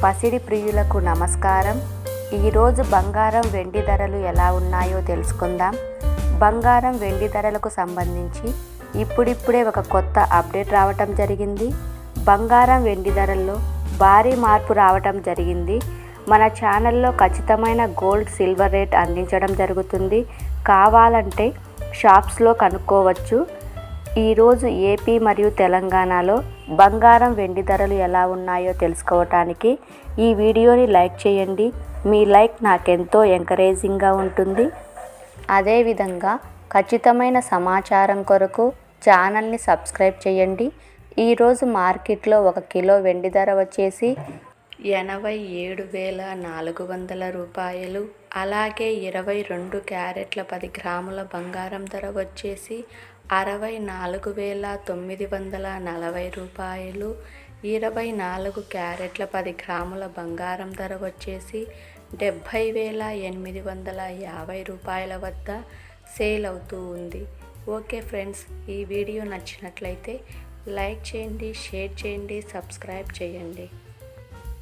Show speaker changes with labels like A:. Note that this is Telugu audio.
A: పసిడి ప్రియులకు నమస్కారం. ఈరోజు బంగారం వెండి ధరలు ఎలా ఉన్నాయో తెలుసుకుందాం. బంగారం వెండి ధరలకు సంబంధించి ఇప్పుడిప్పుడే ఒక కొత్త అప్డేట్ రావటం జరిగింది. బంగారం వెండి ధరల్లో భారీ మార్పు రావటం జరిగింది. మన ఛానల్లో ఖచ్చితమైన గోల్డ్ సిల్వర్ రేట్ అందించడం జరుగుతుంది. కావాలంటే షాప్స్లో కనుక్కోవచ్చు. ఈరోజు ఏపీ మరియు తెలంగాణలో బంగారం వెండి ధరలు ఎలా ఉన్నాయో తెలుసుకోవటానికి ఈ వీడియోని లైక్ చేయండి. మీ లైక్ నాకెంతో ఎంకరేజింగ్గా ఉంటుంది. అదేవిధంగా ఖచ్చితమైన సమాచారం కొరకు ఛానల్ని సబ్స్క్రైబ్ చేయండి. ఈరోజు మార్కెట్లో 1 కిలో వెండి ధర వచ్చేసి 87,400 రూపాయలు. అలాగే 22 క్యారెట్ల 10 గ్రాముల బంగారం ధర వచ్చేసి 64,940 రూపాయలు. 24 క్యారెట్ల 10 గ్రాముల బంగారం ధర వచ్చేసి 70,850 రూపాయల వద్ద సేల్ అవుతూ ఉంది. ఓకే ఫ్రెండ్స్, ఈ వీడియో నచ్చినట్లయితే లైక్ చేయండి, షేర్ చేయండి, సబ్స్క్రైబ్ చేయండి.